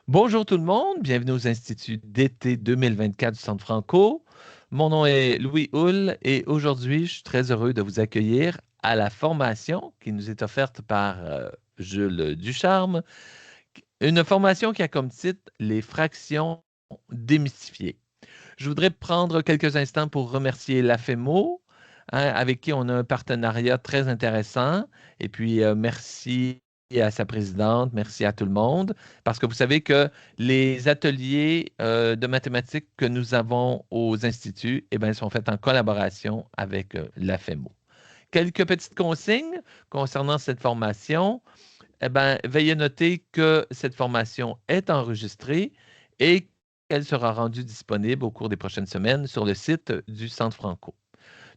Bonjour tout le monde, bienvenue aux Instituts d'été 2024 du Centre Franco. Mon nom est Louis Hull et aujourd'hui, je suis très heureux de vous accueillir à la formation qui nous est offerte par Jules Ducharme. Une formation qui a comme titre Les fractions démystifiées. Je voudrais prendre quelques instants pour remercier l'AFEMO, avec qui on a un partenariat très intéressant. Et puis, merci à sa présidente, merci à tout le monde, parce que vous savez que les ateliers de mathématiques que nous avons aux instituts, eh bien, sont faits en collaboration avec l'AFEMO. Quelques petites consignes concernant cette formation. Eh bien, veuillez noter que cette formation est enregistrée et qu'elle sera rendue disponible au cours des prochaines semaines sur le site du Centre Franco.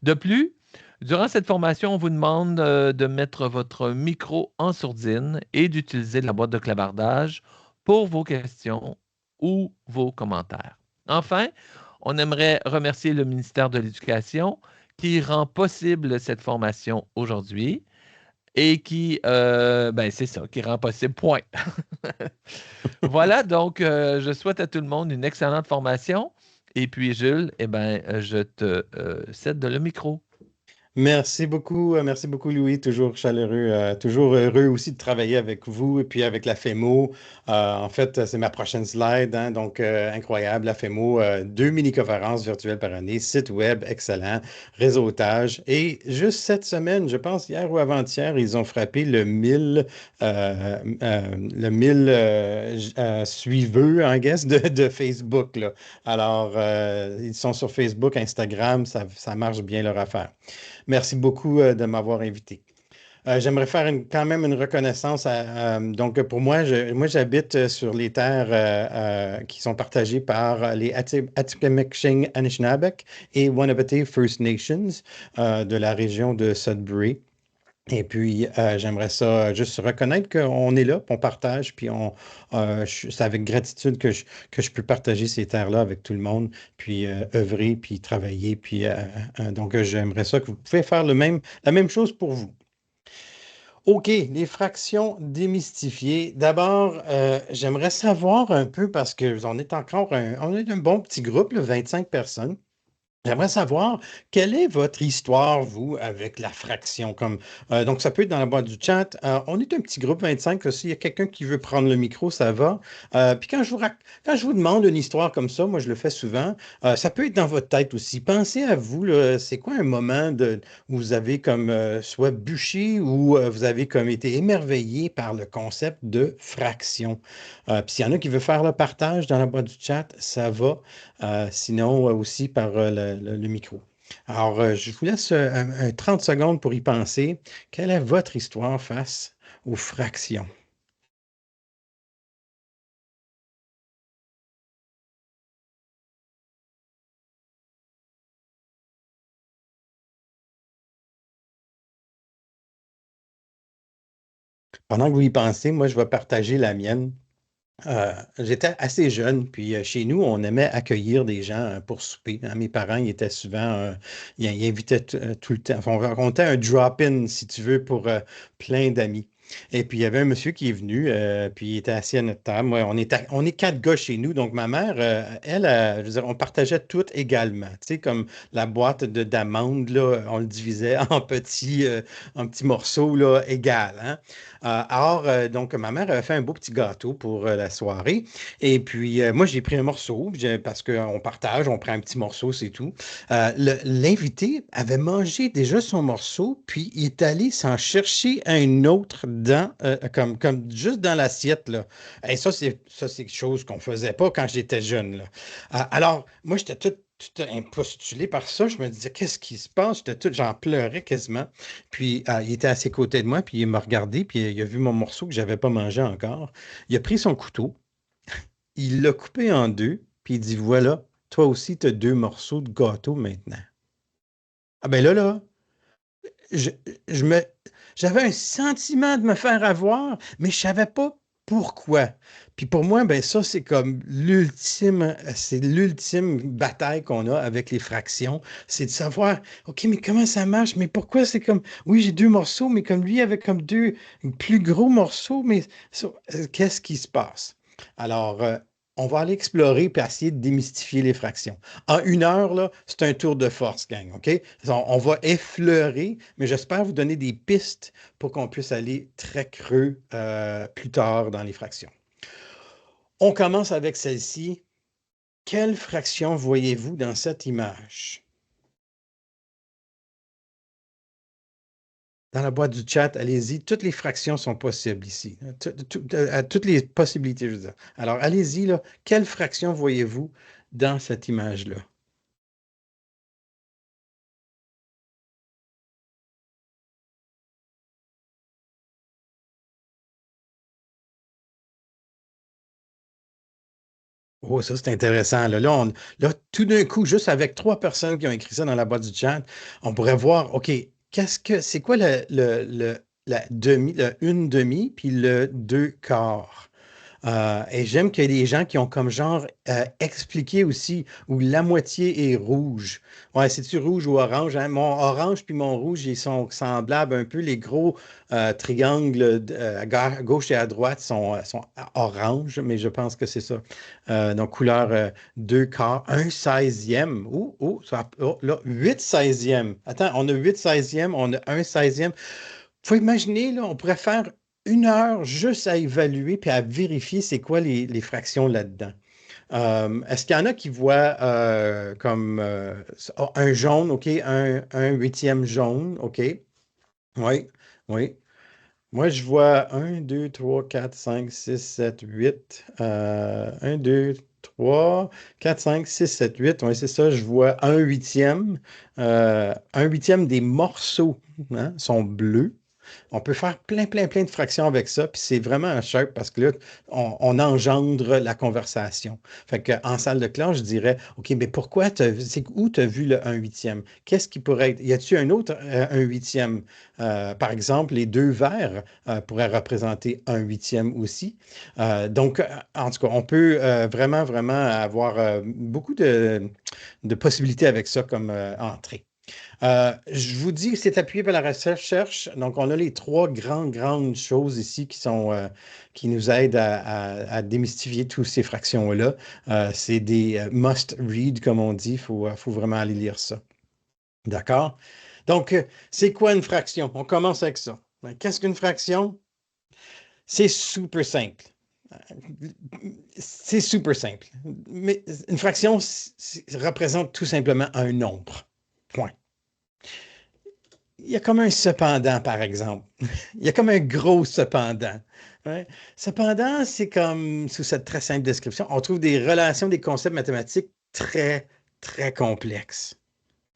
De plus, durant cette formation, on vous demande de mettre votre micro en sourdine et d'utiliser la boîte de clavardage pour vos questions ou vos commentaires. Enfin, on aimerait remercier le ministère de l'Éducation qui rend possible cette formation aujourd'hui et qui, ben c'est ça, qui rend possible, point. Voilà, donc je souhaite à tout le monde une excellente formation. Et puis, Jules, eh ben, je te cède le micro. Merci beaucoup Louis, toujours chaleureux, toujours heureux aussi de travailler avec vous et puis avec la FEMO. En fait, c'est ma prochaine slide, hein, donc incroyable, la FEMO, 2 mini-conférences virtuelles par année, site web excellent, réseautage. Et juste cette semaine, je pense hier ou avant-hier, ils ont frappé le 1000 suiveux, en guess, de Facebook, là. Alors, ils sont sur Facebook, Instagram, ça marche bien leur affaire. Merci beaucoup de m'avoir invité. J'aimerais faire quand même une reconnaissance. Donc, pour moi, moi j'habite sur les terres qui sont partagées par les Atikameksheng Anishinaabe et Wanapati First Nations de la région de Sudbury. Et puis, j'aimerais ça juste reconnaître qu'on est là, puis on partage, puis c'est avec gratitude que je peux partager ces terres-là avec tout le monde, puis œuvrer, puis travailler. Puis, donc, j'aimerais ça que vous pouvez faire la même chose pour vous. OK, les fractions démystifiées. D'abord, j'aimerais savoir un peu, parce que on est un bon petit groupe, là, 25 personnes. J'aimerais savoir, quelle est votre histoire, vous, avec la fraction? Donc, ça peut être dans la boîte du chat. On est un petit groupe 25. S'il y a quelqu'un qui veut prendre le micro, ça va. Puis quand je vous demande une histoire comme ça, moi, je le fais souvent, ça peut être dans votre tête aussi. Pensez à vous, là, c'est quoi un moment où vous avez comme soit bûché ou vous avez comme été émerveillé par le concept de fraction? Puis s'il y en a qui veut faire le partage dans la boîte du chat, ça va. Sinon, aussi par le micro. Alors, je vous laisse 30 secondes pour y penser. Quelle est votre histoire face aux fractions? Pendant que vous y pensez, moi, je vais partager la mienne. J'étais assez jeune, puis chez nous, on aimait accueillir des gens pour souper, hein. Mes parents, ils étaient souvent, ils invitaient tout le temps. Enfin, on racontait un drop-in, si tu veux, pour plein d'amis. Et puis, il y avait un monsieur qui est venu, puis il était assis à notre table. Moi, on est 4 gars chez nous, donc ma mère, elle, je veux dire, on partageait tout également. Tu sais, comme la boîte d'amandes, là, on le divisait en petits morceaux, là, égal, hein. Alors, donc, ma mère avait fait un beau petit gâteau pour la soirée. Et puis, moi, j'ai pris un morceau parce qu'on partage, on prend un petit morceau, c'est tout. L'invité avait mangé déjà son morceau, puis il est allé s'en chercher un autre comme juste dans l'assiette, là. Et ça, c'est quelque chose qu'on faisait pas quand j'étais jeune, là. Alors, moi, j'étais tout impostulé par ça. Je me disais, qu'est-ce qui se passe? J'en pleurais quasiment. Puis il était à ses côtés de moi, puis il m'a regardé, puis il a vu mon morceau que j'avais pas mangé encore. Il a pris son couteau, il l'a coupé en deux, puis il dit, voilà, toi aussi, tu as 2 morceaux de gâteau maintenant. Ah ben là, je, je me, j'avais un sentiment de me faire avoir, mais je savais pas pourquoi. Puis pour moi, ben ça, c'est l'ultime bataille qu'on a avec les fractions, c'est de savoir, OK, mais comment ça marche? Mais pourquoi c'est comme, oui, j'ai 2 morceaux, mais comme lui avait comme deux plus gros morceaux, mais qu'est-ce qui se passe? Alors, on va aller explorer et essayer de démystifier les fractions. En 1 heure, là, c'est un tour de force, gang, OK? On va effleurer, mais j'espère vous donner des pistes pour qu'on puisse aller très creux plus tard dans les fractions. On commence avec celle-ci. Quelle fraction voyez-vous dans cette image? Dans la boîte du chat, allez-y. Toutes les fractions sont possibles ici. Toutes les possibilités, je veux dire. Alors, allez-y, là. Quelle fraction voyez-vous dans cette image-là? Oh, ça, c'est intéressant. Là, tout d'un coup, juste avec 3 personnes qui ont écrit ça dans la boîte du chat, on pourrait voir, OK, c'est quoi la demi, le une demi, puis le deux quarts? Et j'aime qu'il y ait des gens qui ont comme genre expliqué aussi où la moitié est rouge. Ouais, c'est-tu rouge ou orange, hein? Mon orange puis mon rouge, ils sont semblables un peu. Les gros triangles à gauche et à droite sont orange, mais je pense que c'est ça. Donc, couleur deux quarts, un 16e. Là, 8/16e. Attends, on a 8/16e, on a un 16e. Faut imaginer, là, on pourrait faire 1 heure juste à évaluer puis à vérifier c'est quoi les fractions là-dedans. Est-ce qu'il y en a qui voient comme un jaune, OK, un huitième jaune, OK? Oui, oui. Moi, je vois 1, 2, 3, 4, 5, 6, 7, 8. 1, 2, 3, 4, 5, 6, 7, 8. Oui, c'est ça. Je vois un huitième. Un huitième des morceaux hein, sont bleus. On peut faire plein, plein, plein de fractions avec ça, puis c'est vraiment un sharp parce que là, on engendre la conversation. Fait qu'en salle de classe, je dirais, OK, mais pourquoi, c'est où tu as vu le 1/8? Qu'est-ce qui pourrait être, y a-t-il un autre 1/8? Par exemple, les deux verres pourraient représenter 1/8 aussi. Donc, en tout cas, on peut vraiment, vraiment avoir beaucoup de possibilités avec ça comme entrée. Je vous dis que c'est appuyé par la recherche. Donc, on a les trois grandes choses ici qui nous aident à démystifier toutes ces fractions-là. C'est des must-read, comme on dit. Il faut vraiment aller lire ça. D'accord? Donc, c'est quoi une fraction? On commence avec ça. Qu'est-ce qu'une fraction? C'est super simple. C'est super simple. Mais une fraction représente tout simplement un nombre. Point. Il y a comme un cependant, par exemple. Il y a comme un gros cependant. Ouais. Cependant, c'est comme, sous cette très simple description, on trouve des relations, des concepts mathématiques très, très complexes.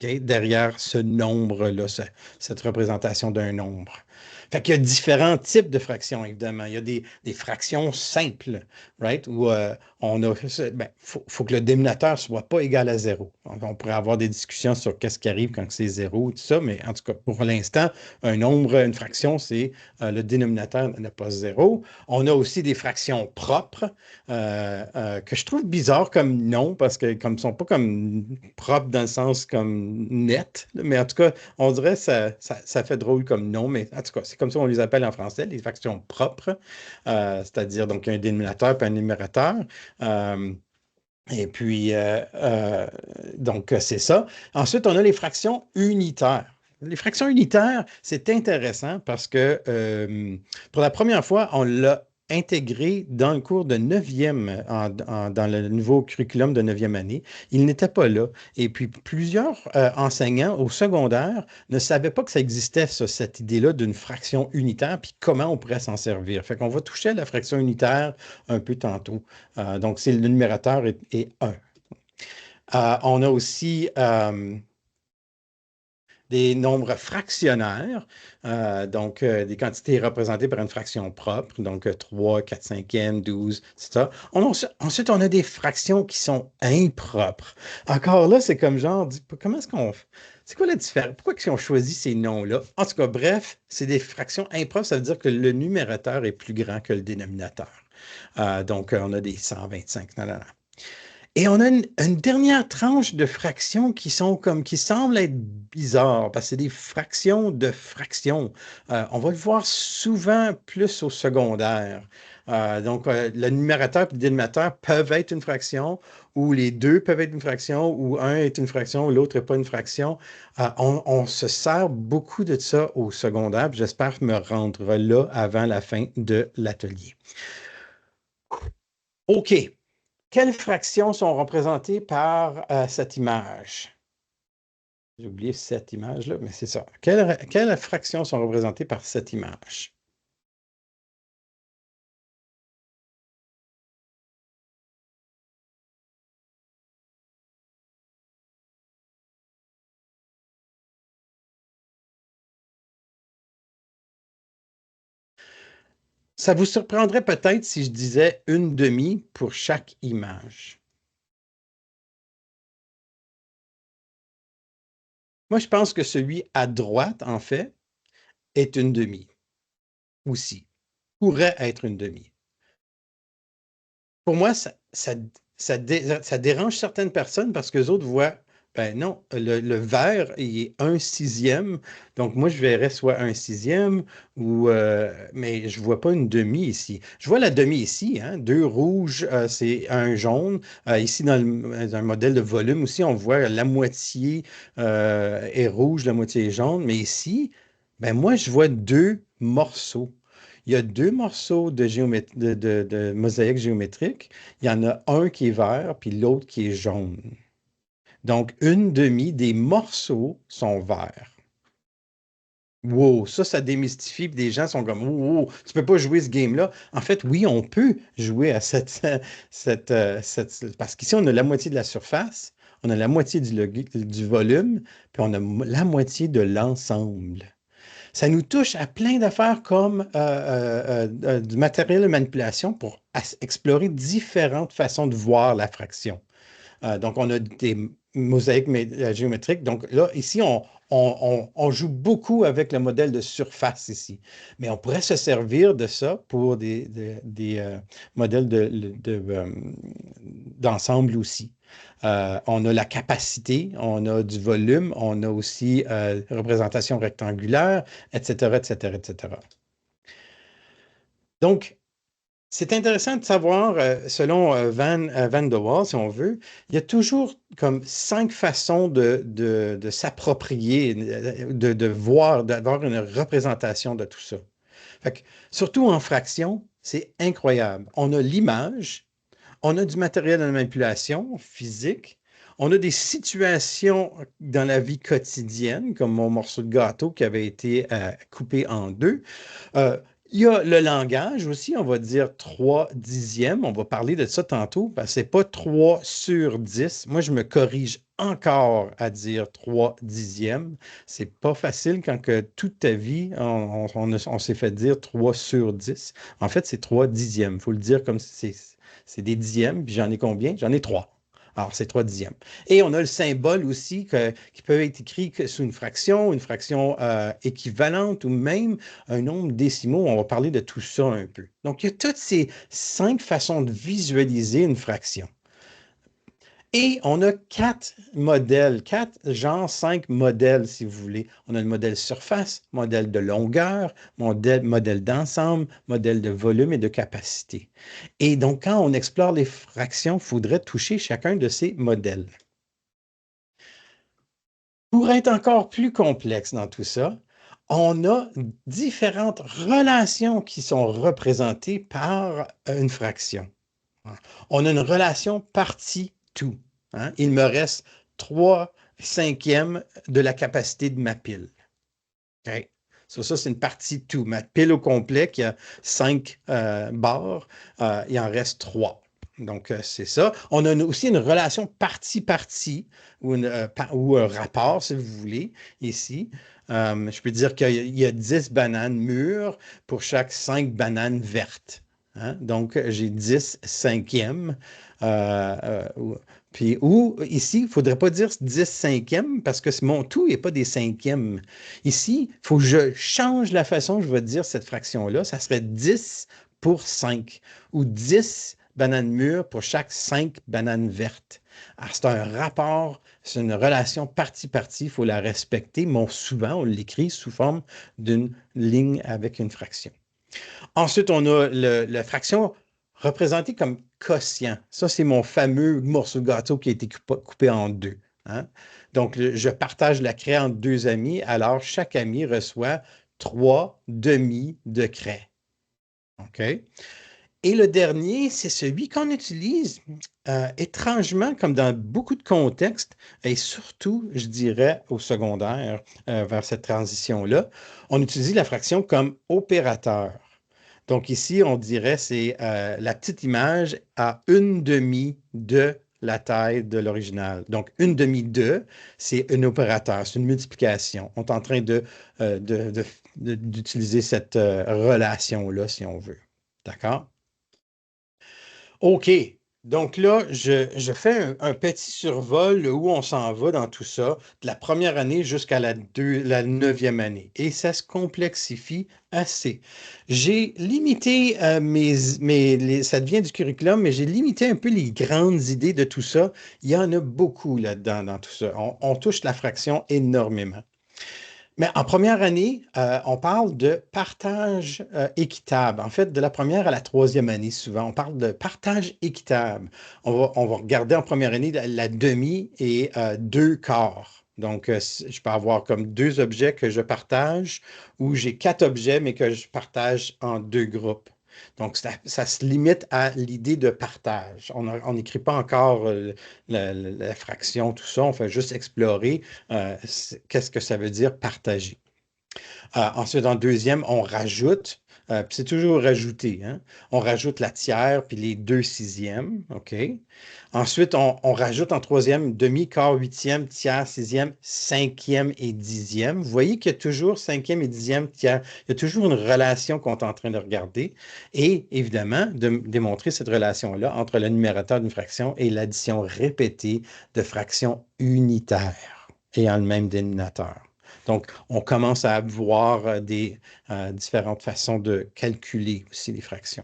OK, derrière ce nombre-là, cette représentation d'un nombre. Fait qu'il y a différents types de fractions, évidemment. Il y a des fractions simples, right? Où faut que le dénominateur soit pas égal à 0. Donc, on pourrait avoir des discussions sur qu'est-ce qui arrive quand c'est 0, tout ça, mais en tout cas, pour l'instant, un nombre, une fraction, c'est le dénominateur n'est pas 0. On a aussi des fractions propres que je trouve bizarre comme nom, parce que comme ils sont pas comme propres dans le sens comme net, là, mais en tout cas, on dirait que ça fait drôle comme nom, mais en tout cas, c'est comme ça qu'on les appelle en français, les fractions propres, c'est-à-dire donc un dénominateur et un numérateur. Euh, et puis, donc, c'est ça. Ensuite, on a les fractions unitaires. Les fractions unitaires, c'est intéressant parce que pour la première fois, on l'a intégré dans le cours de 9e, dans le nouveau curriculum de 9e année. Il n'était pas là. Et puis, plusieurs enseignants au secondaire ne savaient pas que ça existait, cette idée-là d'une fraction unitaire, puis comment on pourrait s'en servir. Fait qu'on va toucher à la fraction unitaire un peu tantôt. Donc, c'est le numérateur est 1. On a aussi des nombres fractionnaires, donc des quantités représentées par une fraction propre, donc 3, 4 cinquièmes, 12, etc. Ensuite, on a des fractions qui sont impropres. Encore là, c'est comme genre, comment est-ce qu'on... C'est quoi la différence? Pourquoi est-ce qu'on choisit ces noms-là? En tout cas, bref, c'est des fractions impropres, ça veut dire que le numérateur est plus grand que le dénominateur. Donc, on a des 125. Non, non, non. Et on a une dernière tranche de fractions qui semblent être bizarres, parce que c'est des fractions de fractions. On va le voir souvent plus au secondaire. Donc, le numérateur et le dénominateur peuvent être une fraction, ou les deux peuvent être une fraction, ou un est une fraction, ou l'autre n'est pas une fraction. On se sert beaucoup de ça au secondaire, puis j'espère me rendre là avant la fin de l'atelier. OK. Quelles fractions sont représentées par cette image? J'ai oublié cette image-là, mais c'est ça. Quelles fractions sont représentées par cette image? Ça vous surprendrait peut-être si je disais une demi pour chaque image. Moi, je pense que celui à droite, en fait, est une demi aussi. Pourrait être une demi. Pour moi, ça dérange certaines personnes parce que les autres voient, ben non, le vert, il est un sixième. Donc, moi, je verrais soit un sixième, mais je ne vois pas une demi ici. Je vois la demi ici, hein, deux rouges, c'est un jaune. Ici, dans un modèle de volume aussi, on voit la moitié est rouge, la moitié est jaune. Mais ici, ben moi, je vois deux morceaux. Il y a deux morceaux de mosaïque géométrique. Il y en a un qui est vert, puis l'autre qui est jaune. Donc, une demi des morceaux sont verts. Wow, ça démystifie, puis des gens sont comme, wow, tu peux pas jouer ce game-là. En fait, oui, on peut jouer à parce qu'ici, on a la moitié de la surface, on a la moitié du volume, puis on a la moitié de l'ensemble. Ça nous touche à plein d'affaires comme du matériel de manipulation pour explorer différentes façons de voir la fraction. Donc, on a des mosaïques géométriques. Donc, là, ici, on joue beaucoup avec le modèle de surface ici. Mais on pourrait se servir de ça pour des modèles d'ensemble aussi. On a la capacité, on a du volume, on a aussi représentation rectangulaire, etc., etc., etc. Donc, c'est intéressant de savoir, selon Van de Waal, si on veut, il y a toujours comme 5 façons de s'approprier, de voir, d'avoir une représentation de tout ça. Fait que, surtout en fraction, c'est incroyable. On a l'image, on a du matériel de manipulation physique, on a des situations dans la vie quotidienne, comme mon morceau de gâteau qui avait été coupé en deux. Euh, il y a le langage aussi, on va dire 3 dixièmes. On va parler de ça tantôt, parce que ce n'est pas 3 sur 10. Moi, je me corrige encore à dire 3 dixièmes. C'est pas facile quand que toute ta vie, on s'est fait dire 3 sur 10. En fait, c'est 3 dixièmes. Il faut le dire comme c'est des dixièmes, puis j'en ai combien? J'en ai 3. Alors, c'est 3 dixièmes. Et on a le symbole aussi qui peut être écrit sous une fraction équivalente ou même un nombre décimaux. On va parler de tout ça un peu. Donc, il y a toutes ces 5 façons de visualiser une fraction. Et on a 4 modèles, 4 genre 5 modèles, si vous voulez. On a le modèle surface, modèle de longueur, modèle d'ensemble, modèle de volume et de capacité. Et donc, quand on explore les fractions, il faudrait toucher chacun de ces modèles. Pour être encore plus complexe dans tout ça, on a différentes relations qui sont représentées par une fraction. On a une relation partie-tout. Hein? Il me reste 3 cinquièmes de la capacité de ma pile. Okay? Ça, c'est une partie tout. Ma pile au complet qui a 5 barres, il en reste 3. Donc, c'est ça. On a aussi une relation partie-partie ou un rapport, si vous voulez, ici. Je peux dire qu'il y a 10 bananes mûres pour chaque 5 bananes vertes. Hein? Donc, j'ai 10 cinquièmes. Puis, ou ici, il ne faudrait pas dire 10 cinquièmes parce que mon tout n'est pas des cinquièmes. Ici, il faut que je change la façon dont je vais dire cette fraction-là. Ça serait 10 pour 5 ou 10 bananes mûres pour chaque 5 bananes vertes. Alors, c'est un rapport, c'est une relation partie-partie, il faut la respecter, mais souvent, on l'écrit sous forme d'une ligne avec une fraction. Ensuite, on a la fraction représentée comme quotient. Ça, c'est mon fameux morceau de gâteau qui a été coupé en deux. Hein? Donc, je partage la craie entre deux amis, alors chaque ami reçoit 3 demi de craie. OK? Et le dernier, c'est celui qu'on utilise étrangement, comme dans beaucoup de contextes, et surtout, je dirais, au secondaire, vers cette transition-là, on utilise la fraction comme opérateur. Donc ici, on dirait c'est la petite image à une demi de la taille de l'original. Donc, une demi de, c'est un opérateur, c'est une multiplication. On est en train d'utiliser cette relation-là, si on veut. D'accord? OK. Donc là, je fais un petit survol de où on s'en va dans tout ça, de la première année jusqu'à la 9e année. Et ça se complexifie assez. J'ai limité ça devient du curriculum, mais j'ai limité un peu les grandes idées de tout ça. Il y en a beaucoup là-dedans, dans tout ça. On touche la fraction énormément. Mais en première année, on parle de partage équitable. En fait, de la première à la troisième année, souvent, on parle de partage équitable. On va regarder en première année la demi et 2 quarts. Donc, je peux avoir comme 2 objets que je partage ou j'ai 4 objets, mais que je partage en 2 groupes. Donc, ça se limite à l'idée de partage. On n'écrit pas encore la fraction, tout ça. On fait juste explorer qu'est-ce que ça veut dire partager. Ensuite, en deuxième, on rajoute, puis c'est toujours rajouté, hein? On rajoute la tiers puis les 2/6, OK? Ensuite, on rajoute en troisième demi, quart, huitième, tiers, sixième, cinquième et dixième. Vous voyez qu'il y a toujours cinquième et dixième, tiers. Il y a toujours une relation qu'on est en train de regarder. Et évidemment, de démontrer cette relation-là entre le numérateur d'une fraction et l'addition répétée de fractions unitaires ayant le même dénominateur. Donc, on commence à voir des différentes façons de calculer aussi les fractions.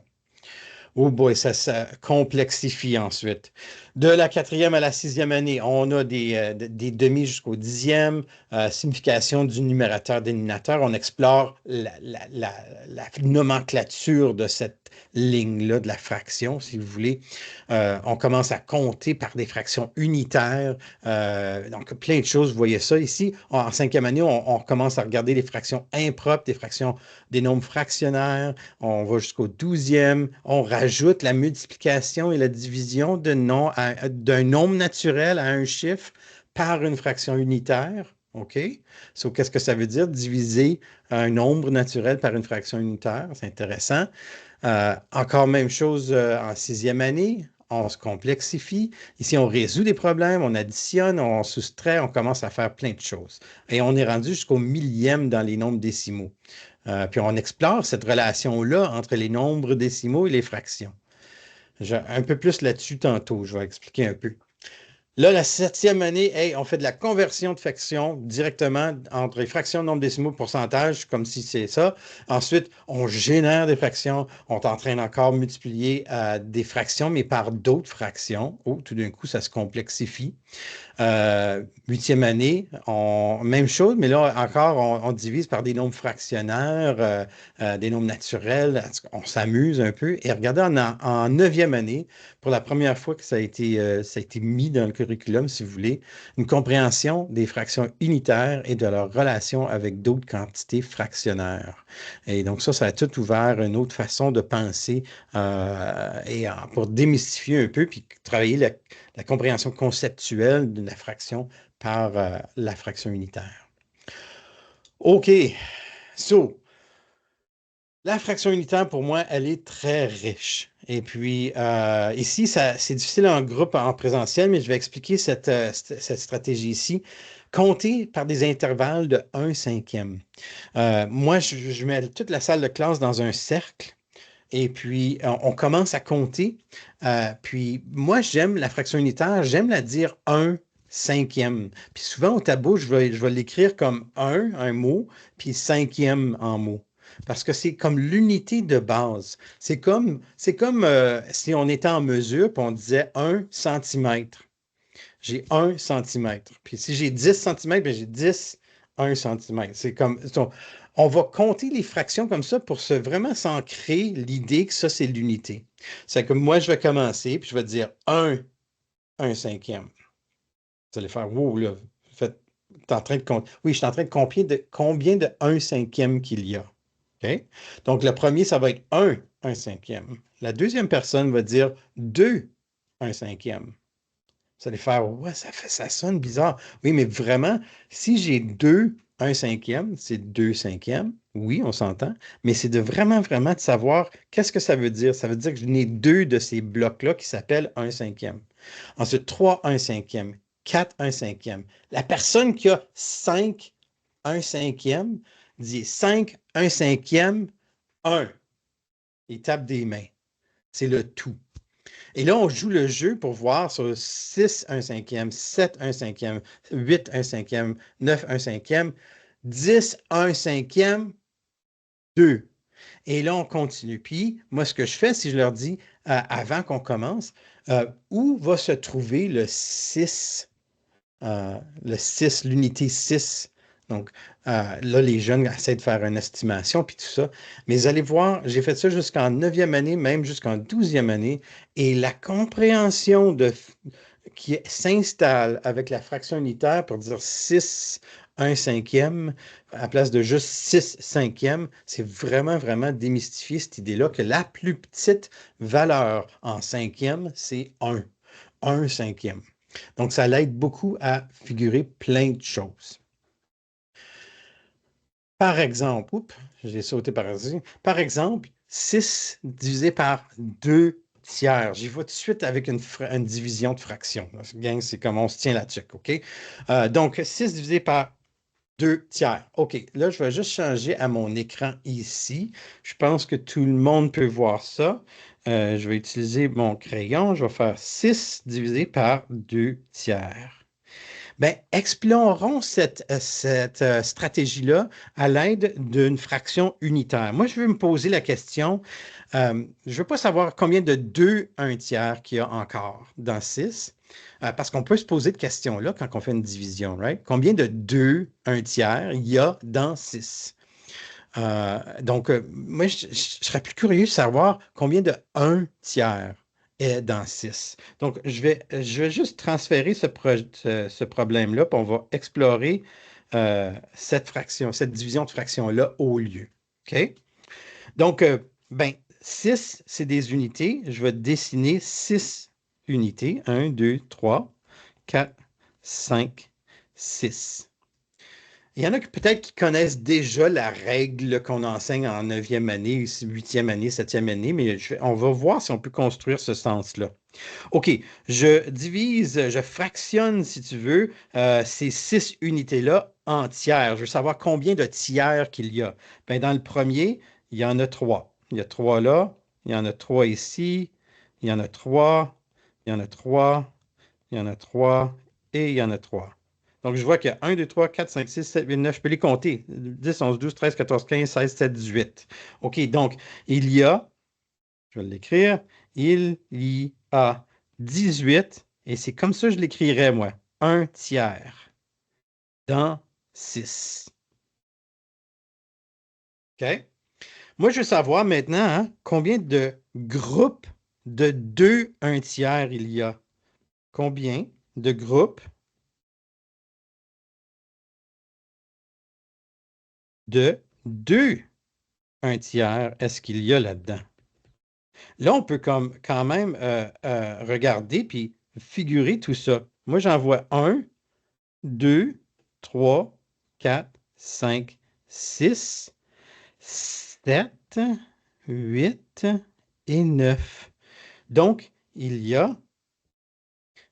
Oh boy, ça se complexifie ensuite. De la quatrième à la sixième année, on a des demi jusqu'au dixième, signification du numérateur-dénominateur. On explore la nomenclature de cette ligne-là, de la fraction, si vous voulez. On commence à compter par des fractions unitaires. Donc, plein de choses. Vous voyez ça ici. En cinquième année, on commence à regarder les fractions impropres, des nombres fractionnaires. On va jusqu'au 12e. On rajoute la multiplication et la division d'un nombre naturel à un chiffre par une fraction unitaire. OK? So, qu'est-ce que ça veut dire? Diviser un nombre naturel par une fraction unitaire. C'est intéressant. Encore même chose en sixième année. On se complexifie. Ici, on résout des problèmes, on additionne, on soustrait, on commence à faire plein de choses. Et on est rendu jusqu'au millième dans les nombres décimaux. Puis on explore cette relation-là entre les nombres décimaux et les fractions. Un peu plus là-dessus tantôt, je vais expliquer un peu. Là, la septième année, hey, on fait de la conversion de fractions directement entre les fractions, nombre décimaux, pourcentage, comme si c'est ça. Ensuite, on génère des fractions. On est en train d'encore multiplier des fractions, mais par d'autres fractions. Oh, tout d'un coup, ça se complexifie. Huitième année, même chose, mais là encore, on divise par des nombres fractionnaires, des nombres naturels. On s'amuse un peu. Et regardez, en neuvième année, pour la première fois que ça a été mis dans le curriculum, si vous voulez, une compréhension des fractions unitaires et de leur relation avec d'autres quantités fractionnaires. Et donc ça a tout ouvert une autre façon de penser pour démystifier un peu, puis travailler la compréhension conceptuelle de la fraction par la fraction unitaire. OK. So, la fraction unitaire, pour moi, elle est très riche. Et puis, ici, c'est difficile en groupe, en présentiel, mais je vais expliquer cette stratégie ici. Compter par des intervalles de 1/5. Moi, je mets toute la salle de classe dans un cercle. Et puis, on commence à compter. Puis, moi, j'aime la fraction unitaire, j'aime la dire 1/5. Puis souvent, au tableau, je vais l'écrire comme un mot, puis cinquième en mot. parce que c'est comme l'unité de base. C'est comme si on était en mesure, puis on disait 1 centimètre. J'ai 1 centimètre. Puis si j'ai 10 centimètres, bien, j'ai 10, 1 centimètre. C'est comme, on va compter les fractions comme ça pour vraiment s'ancrer l'idée que ça, c'est l'unité. C'est que moi, je vais commencer, puis je vais dire 1 cinquième. Vous allez faire, wow, là, t'es en train de compter. Oui, je suis en train de combien de 1 cinquième qu'il y a. OK? Donc, le premier, ça va être 1 cinquième. La deuxième personne va dire 2 1 cinquième. Vous allez faire, ouais, ça sonne bizarre. Oui, mais vraiment, si j'ai 1 cinquième, c'est 2 cinquièmes. Oui, on s'entend. Mais c'est de vraiment de savoir qu'est-ce que ça veut dire. Ça veut dire que je n'ai deux de ces blocs-là qui s'appellent 1 cinquième. Ensuite, 3 1 cinquième, 4 1 cinquième. La personne qui a 5 1 cinquième dit 5 1 cinquième, 1. Il tape des mains. C'est le tout. Et là, on joue le jeu pour voir sur 6 1 cinquième, 7 1 cinquième, 8 1 cinquième, 9 1 cinquième, 10 1 cinquième, 2. Et là, on continue. Puis, moi, ce que je fais, si je leur dis, avant qu'on commence, où va se trouver le 6, l'unité 6? Donc, là, les jeunes essaient de faire une estimation, puis tout ça. Mais vous allez voir, j'ai fait ça jusqu'en 9e année, même jusqu'en 12e année, et la compréhension qui s'installe avec la fraction unitaire pour dire 6 1 cinquième, à la place de juste 6 cinquièmes, c'est vraiment démystifier cette idée-là que la plus petite valeur en cinquième, c'est 1 cinquième. Donc, ça l'aide beaucoup à figurer plein de choses. Par exemple, j'ai sauté par-dessus. Par exemple, 6 divisé par 2 tiers. J'y vais tout de suite avec une division de fraction. Gang, c'est comme on se tient là-dessus, OK? Donc, 6 divisé par 2 tiers. OK, là, je vais juste changer à mon écran ici. Je pense que tout le monde peut voir ça. Je vais utiliser mon crayon. Je vais faire 6 divisé par 2 tiers. Bien, explorons cette stratégie-là à l'aide d'une fraction unitaire. Moi, je veux me poser la question, je ne veux pas savoir combien de 2 1 tiers qu'il y a encore dans 6, parce qu'on peut se poser de questions-là quand on fait une division, right? Combien de 2 1 tiers il y a dans 6? Donc, moi, je serais plus curieux de savoir combien de 1 tiers est dans 6. Donc, je vais juste transférer ce problème-là, puis on va explorer cette division de fraction-là au lieu. OK? Donc, ben, 6, c'est des unités. Je vais dessiner 6 unités. 1, 2, 3, 4, 5, 6. Il y en a peut-être qui connaissent déjà la règle qu'on enseigne en 9e année, 8e année, 7e année, mais on va voir si on peut construire ce sens-là. OK, je fractionne, si tu veux, ces 6 unités-là en tiers. Je veux savoir combien de tiers qu'il y a. Bien, dans le premier, il y en a 3. Il y a 3 là, il y en a 3 ici, il y en a 3, il y en a 3, il y en a 3 et il y en a 3. Donc, je vois qu'il y a 1, 2, 3, 4, 5, 6, 7, 8, 9. Je peux les compter. 10, 11, 12, 13, 14, 15, 16, 17, 18. OK, donc, il y a, je vais l'écrire, il y a 18, et c'est comme ça que je l'écrirais, moi, 1 tiers dans 6. OK? Moi, je veux savoir maintenant combien de groupes de 2 1 tiers il y a. Combien de groupes de 2 1 tiers est-ce qu'il y a là-dedans? Là, on peut quand même regarder puis figurer tout ça. Moi, j'en vois 1, 2, 3, 4, 5, 6, 7, 8 et 9. Donc, il y a,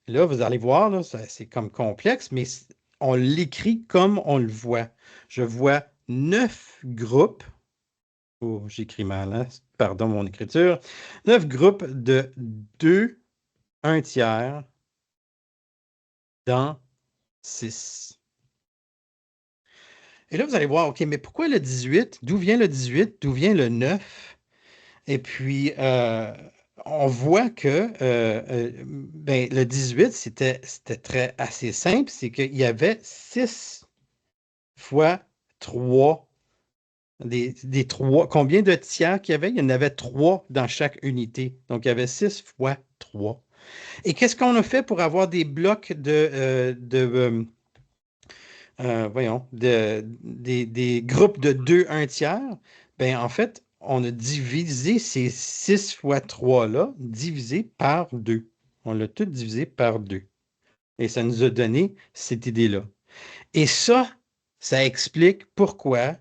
là, vous allez voir, là, c'est comme complexe, mais on l'écrit comme on le voit. Je vois 9 groupes. Oh, j'écris mal, hein? Pardon mon écriture. 9 groupes de 2 1 tiers dans 6. Et là, vous allez voir, OK, mais pourquoi le 18? D'où vient le 18? D'où vient le 9? Et puis, on voit que ben, le 18, c'était très assez simple, c'est qu'il y avait 6 fois 3. Des 3. Combien de tiers qu'il y avait? Il y en avait 3 dans chaque unité. Donc, il y avait 6 fois 3. Et qu'est-ce qu'on a fait pour avoir des blocs voyons, des groupes de 2 un tiers? Ben, en fait, on a divisé ces 6 fois 3-là, divisé par 2. On l'a tout divisé par 2. Et ça nous a donné cette idée-là. Et ça explique pourquoi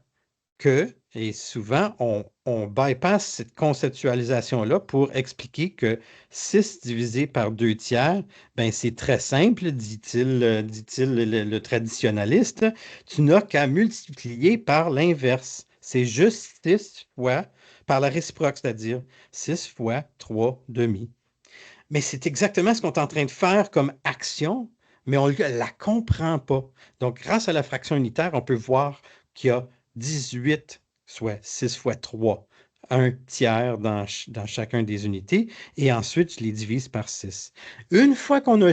et souvent, on bypass cette conceptualisation-là pour expliquer que 6 divisé par 2 tiers, ben c'est très simple, dit-il le traditionnaliste. Tu n'as qu'à multiplier par l'inverse. C'est juste 6 fois, par la réciproque, c'est-à-dire 6 fois 3 demi. Mais c'est exactement ce qu'on est en train de faire comme action, mais on ne la comprend pas. Donc, grâce à la fraction unitaire, on peut voir qu'il y a 18, soit 6 fois 3, un tiers dans chacun des unités, et ensuite, je les divise par 6. Une fois qu'on a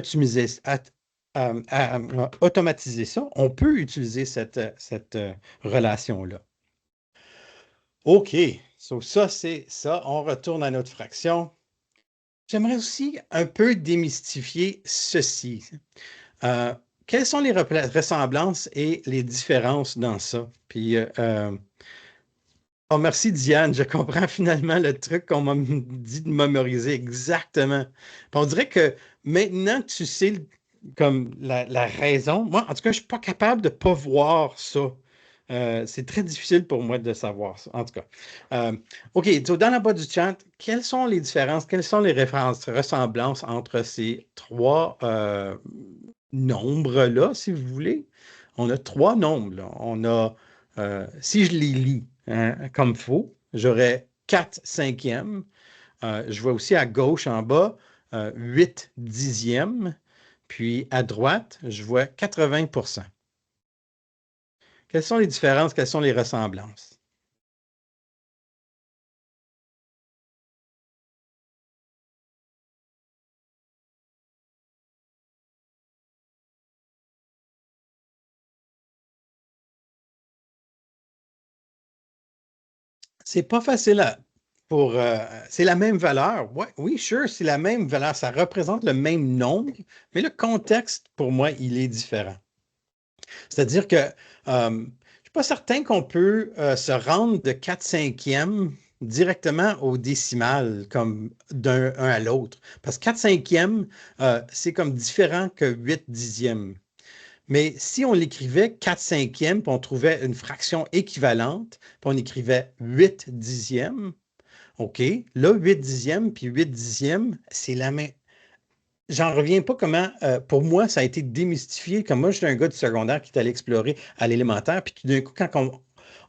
automatisé ça, on peut utiliser cette relation-là. OK, ça, c'est ça. On retourne à notre fraction. J'aimerais aussi un peu démystifier ceci. Euh, Quelles sont les ressemblances et les différences dans ça? Puis, oh, merci Diane, je comprends finalement le truc qu'on m'a dit de mémoriser exactement. Puis on dirait que maintenant que tu sais comme la raison, moi, en tout cas, je ne suis pas capable de ne pas voir ça. C'est très difficile pour moi de savoir ça, en tout cas. OK, donc dans la bas du chat, quelles sont les différences, quelles sont les ressemblances entre ces 3 nombres-là, si vous voulez? On a 3 nombres, là. On a, si je les lis comme il faut, j'aurais 4 cinquièmes. Je vois aussi à gauche, en bas, 8 dixièmes. Puis à droite, je vois 80 %. Quelles sont les différences? Quelles sont les ressemblances? C'est pas facile pour. C'est la même valeur. Ouais, oui, sure, c'est la même valeur. Ça représente le même nombre, mais le contexte, pour moi, il est différent. C'est-à-dire que je ne suis pas certain qu'on peut se rendre de 4 cinquièmes directement au décimal, comme d'un à l'autre. Parce que 4 cinquièmes, c'est comme différent que 8 dixièmes. Mais si on l'écrivait 4 cinquièmes, puis on trouvait une fraction équivalente, puis on écrivait 8 dixièmes, OK, là, 8 dixièmes, puis 8 dixièmes, c'est la même. J'en reviens pas comment, pour moi, ça a été démystifié. Comme moi, j'étais un gars du secondaire qui est allé explorer à l'élémentaire, puis tout d'un coup, quand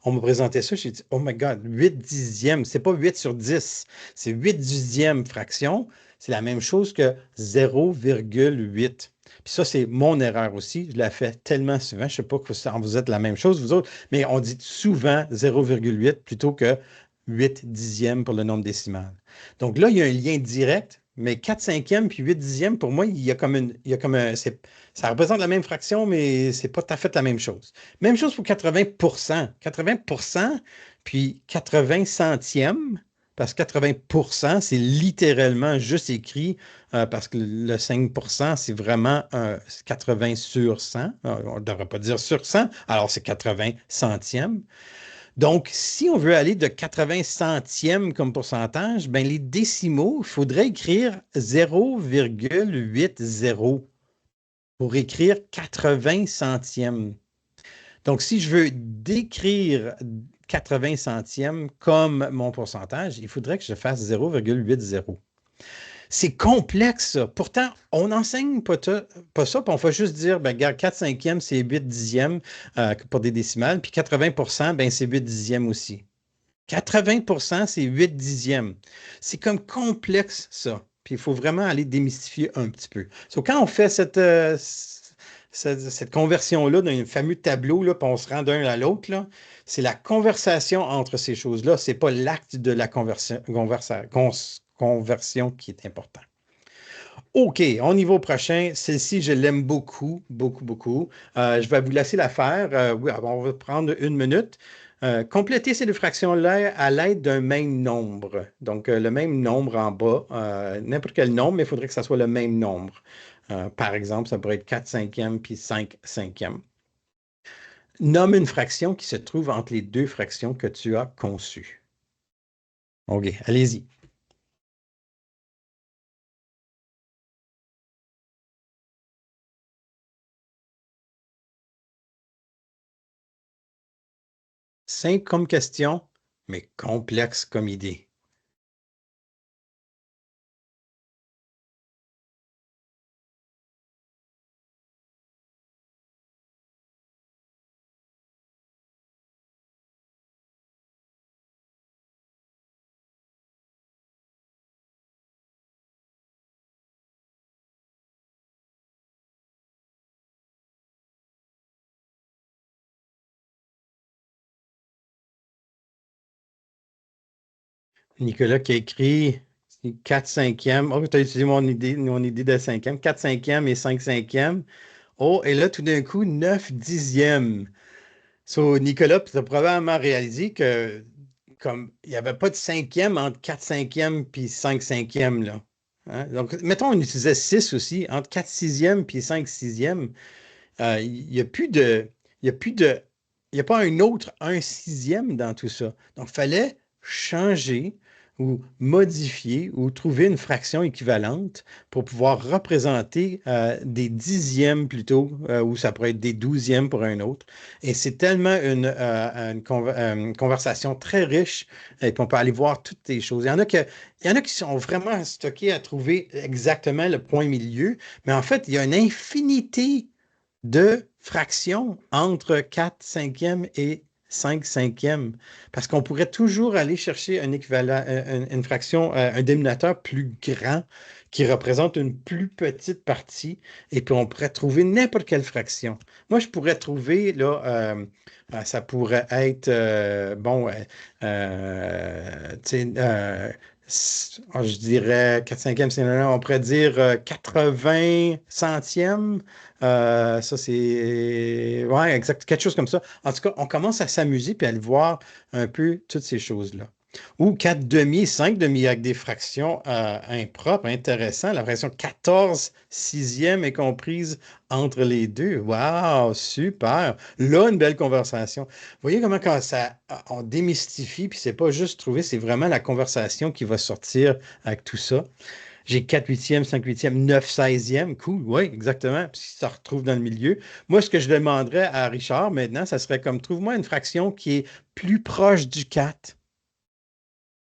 on me présentait ça, j'ai dit, oh my God, 8 dixièmes, c'est pas 8 sur 10, c'est 8 dixièmes fraction. C'est la même chose que 0,8. Puis ça, c'est mon erreur aussi. Je la fais tellement souvent. Je ne sais pas que vous êtes la même chose, vous autres, mais on dit souvent 0,8 plutôt que 8 dixièmes pour le nombre décimal. Donc là, il y a un lien direct, mais 4 cinquièmes puis 8 dixièmes, pour moi, il y a comme ça représente la même fraction, mais c'est pas tout à fait la même chose. Même chose pour 80 80 puis 80 centièmes, parce que 80 c'est littéralement juste écrit, parce que le 5 c'est vraiment 80 sur 100. On ne devrait pas dire sur 100, alors c'est 80 centièmes. Donc, si on veut aller de 80 centièmes comme pourcentage, ben les décimaux, il faudrait écrire 0,80 pour écrire 80 centièmes. Donc, si je veux décrire 80 centièmes comme mon pourcentage, il faudrait que je fasse 0,80. C'est complexe, ça. Pourtant, on n'enseigne pas ça, puis on fait juste dire, ben, regarde, 4 cinquièmes, c'est 8 dixièmes pour des décimales, puis 80 ben, c'est 8 dixièmes aussi. 80 c'est 8 dixièmes. C'est comme complexe, ça. Puis il faut vraiment aller démystifier un petit peu. So, quand on fait cette conversion-là d'un fameux tableau, là, puis on se rend d'un à l'autre, là, c'est la conversation entre ces choses-là. Ce n'est pas l'acte de la conversion qui est important. OK, on y va au prochain. Celle-ci, je l'aime beaucoup, beaucoup, beaucoup. Je vais vous laisser la faire. Oui, on va prendre une minute. Complétez ces deux fractions-là à l'aide d'un même nombre. Donc, le même nombre en bas, n'importe quel nombre, mais il faudrait que ça soit le même nombre. Par exemple, ça pourrait être 4 cinquièmes puis 5 cinquièmes. Nomme une fraction qui se trouve entre les deux fractions que tu as conçues. OK, allez-y. 5 comme question, mais complexe comme idée. Nicolas qui a écrit 4 cinquièmes. Oh, tu as utilisé mon idée de cinquième. 4 cinquièmes et 5 cinquièmes. Oh, et là, tout d'un coup, 9 dixièmes. So, Nicolas, tu as probablement réalisé que comme il n'y avait pas de cinquième entre 4 cinquièmes puis 5 cinquièmes, là. Hein? Donc, mettons, on utilisait 6 aussi, entre 4 sixièmes puis 5 sixièmes. Il n'y a plus de. Il y a plus de. Il n'y a pas un autre 1 sixième dans tout ça. Donc, il fallait changer ou modifier ou trouver une fraction équivalente pour pouvoir représenter des dixièmes plutôt, ou ça pourrait être des douzièmes pour un autre. Et c'est tellement une conversation très riche, et puis on peut aller voir toutes les choses. Il y en a qui sont vraiment stockés à trouver exactement le point milieu, mais en fait, il y a une infinité de fractions entre 4 cinquièmes et 5 cinquièmes. Parce qu'on pourrait toujours aller chercher un équivalent, une fraction, un dénominateur plus grand qui représente une plus petite partie, et puis on pourrait trouver n'importe quelle fraction. Moi, je pourrais trouver, là, ça pourrait être, bon, tu sais, je dirais 4 cinquièmes, on pourrait dire 80 centièmes. Ça, c'est. Ouais, exact. Quelque chose comme ça. En tout cas, on commence à s'amuser puis à le voir un peu toutes ces choses-là. Ou 4 demi, 5 demi avec des fractions impropres, intéressant. La fraction 14 sixième est comprise entre les deux. Wow, super. Là, une belle conversation. Vous voyez comment quand ça, on démystifie, puis c'est pas juste trouver, c'est vraiment la conversation qui va sortir avec tout ça. J'ai 4 huitièmes, 5 huitièmes, 9 seizièmes. Cool, oui, exactement. Puis si ça retrouve dans le milieu. Moi, ce que je demanderais à Richard maintenant, ça serait comme trouve-moi une fraction qui est plus proche du 4.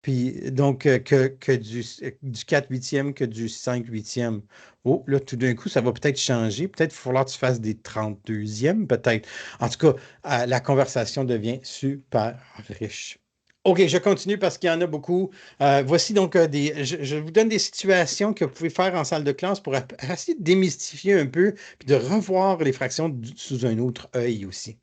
Puis donc que du 4 huitièmes que du 5 huitièmes. Oh, là, tout d'un coup, ça va peut-être changer. Peut-être qu'il va falloir que tu fasses des 32e, peut-être. En tout cas, la conversation devient super riche. OK, je continue parce qu'il y en a beaucoup. Voici donc je vous donne des situations que vous pouvez faire en salle de classe pour essayer de démystifier un peu puis de revoir les fractions sous un autre œil aussi.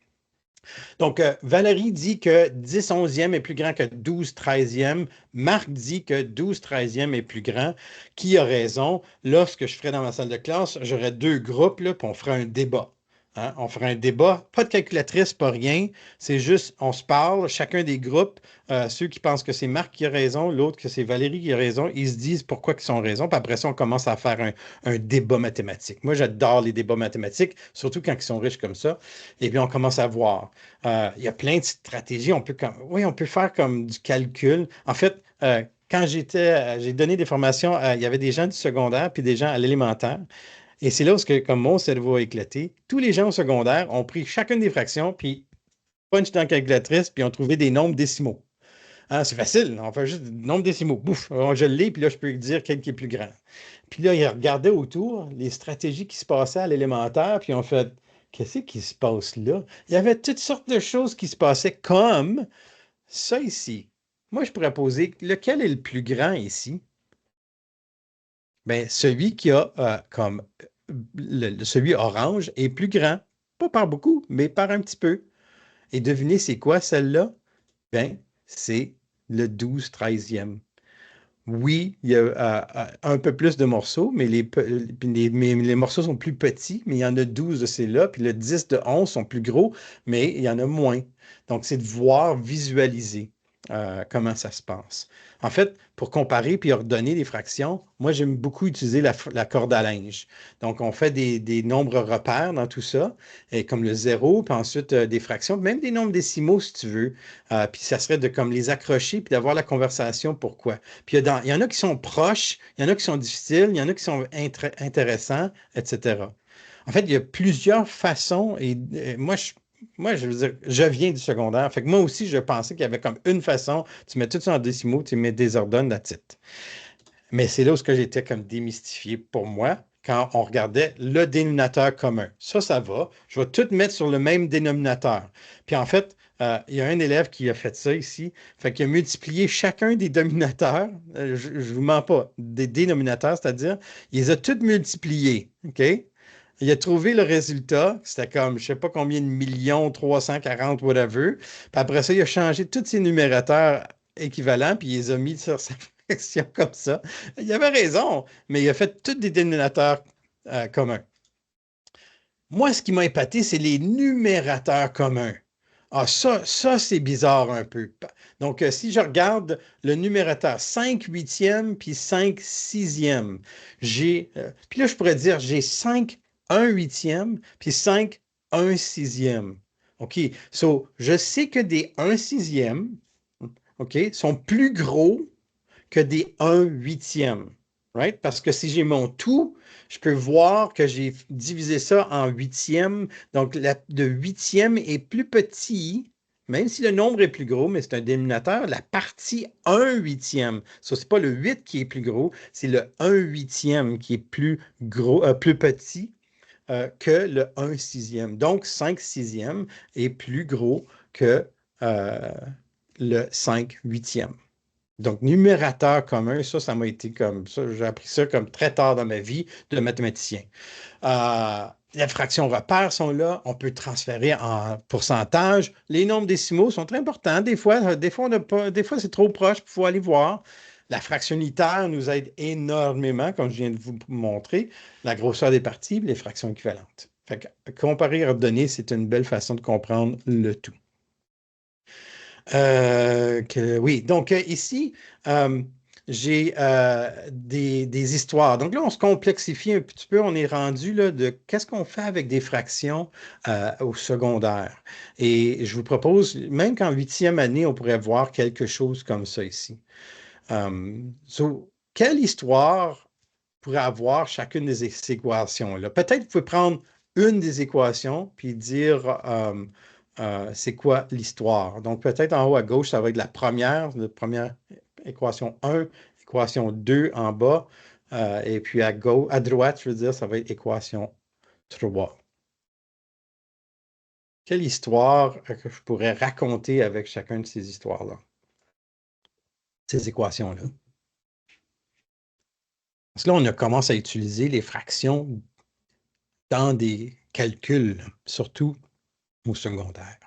Donc, Valérie dit que 10 onzième est plus grand que 12 treizième. Marc dit que 12 treizième est plus grand. Qui a raison? Là, ce que je ferais dans ma salle de classe, j'aurais deux groupes, là, puis on ferait un débat. Hein? On ferait un débat, pas de calculatrice, pas rien. C'est juste, on se parle, chacun des groupes, ceux qui pensent que c'est Marc qui a raison, l'autre que c'est Valérie qui a raison, ils se disent pourquoi ils ont raison, puis après ça, on commence à faire un débat mathématique. Moi, j'adore les débats mathématiques, surtout quand ils sont riches comme ça. Et puis, on commence à voir. Il y a plein de stratégies. Oui, on peut faire comme du calcul. En fait, quand j'ai donné des formations, il y avait des gens du secondaire puis des gens à l'élémentaire. Et c'est là où, comme mon cerveau a éclaté, tous les gens au secondaire ont pris chacune des fractions, puis punch dans la calculatrice, puis ont trouvé des nombres décimaux. Hein, c'est facile, on fait juste des nombres décimaux. Bouf, je l'ai, puis là, je peux dire quel qui est plus grand. Puis là, ils regardaient autour les stratégies qui se passaient à l'élémentaire, puis on fait, qu'est-ce qui se passe là? Il y avait toutes sortes de choses qui se passaient comme ça ici. Moi, je pourrais poser, lequel est le plus grand ici? Bien, celui qui a comme celui orange est plus grand. Pas par beaucoup, mais par un petit peu. Et devinez, c'est quoi celle-là? Ben, c'est le 12/13e. Oui, il y a un peu plus de morceaux, mais les morceaux sont plus petits, mais il y en a 12 de ces-là, puis le 10 de 11 sont plus gros, mais il y en a moins. Donc, c'est de voir, visualiser comment ça se passe. En fait, pour comparer puis ordonner les fractions, moi, j'aime beaucoup utiliser la corde à linge. Donc, on fait des nombres repères dans tout ça, et comme le zéro, puis ensuite des fractions, même des nombres décimaux si tu veux. Puis ça serait de comme les accrocher puis d'avoir la conversation pourquoi. Puis il y en a qui sont proches, il y en a qui sont difficiles, il y en a qui sont intéressants, etc. En fait, il y a plusieurs façons et moi, je veux dire, je viens du secondaire. Fait que moi aussi, je pensais qu'il y avait comme une façon, tu mets tout ça en décimaux, tu mets des ordonnes, that's it. Mais c'est là où j'étais comme démystifié pour moi quand on regardait le dénominateur commun. Ça va. Je vais tout mettre sur le même dénominateur. Puis en fait, il y a un élève qui a fait ça ici. Fait qu'il a multiplié chacun des dominateurs, je ne vous mens pas, des dénominateurs, c'est-à-dire, il les a tous multipliés. OK? Il a trouvé le résultat, c'était comme, je ne sais pas combien de millions, 340, whatever. Puis après ça, il a changé tous ses numérateurs équivalents, puis il les a mis sur sa fraction comme ça. Il avait raison, mais il a fait tous des dénominateurs communs. Moi, ce qui m'a épaté, c'est les numérateurs communs. Ah, ça c'est bizarre un peu. Donc, si je regarde le numérateur 5 huitièmes puis 5 sixièmes, puis là, je pourrais dire, j'ai 5 1 huitième puis 5 1 sixième. OK, so, je sais que des 1 sixième, OK, sont plus gros que des 1 huitième. Right? Parce que si j'ai mon tout, je peux voir que j'ai divisé ça en huitième. Donc, le huitième est plus petit, même si le nombre est plus gros, mais c'est un dénominateur, la partie 1 huitième. Ce n'est pas le 8 qui est plus gros, c'est le 1 huitième qui est plus gros, plus petit que le 1 sixième. Donc, 5 sixièmes est plus gros que le 5 huitième. Donc, numérateur commun, ça m'a été comme ça. J'ai appris ça comme très tard dans ma vie de mathématicien. Les fractions repères sont là. On peut transférer en pourcentage. Les nombres décimaux sont très importants. Des fois, on n'a pas, des fois, c'est trop proche, il faut aller voir. La fraction unitaire nous aide énormément, comme je viens de vous montrer, la grosseur des parties, les fractions équivalentes. Fait que comparer et ordonner, c'est une belle façon de comprendre le tout. Oui, donc ici, j'ai des histoires. Donc là, on se complexifie un petit peu. On est rendu là, de qu'est-ce qu'on fait avec des fractions au secondaire. Et je vous propose, même qu'en huitième année, on pourrait voir quelque chose comme ça ici. Quelle histoire pourrait avoir chacune des équations-là? Peut-être vous pouvez prendre une des équations puis dire c'est quoi l'histoire. Donc, peut-être en haut à gauche, ça va être la première équation 1, équation 2 en bas, et puis à droite, je veux dire, ça va être équation 3. Quelle histoire que je pourrais raconter avec chacune de ces histoires-là? Ces équations-là. Parce que là, on commence à utiliser les fractions dans des calculs, surtout au secondaire.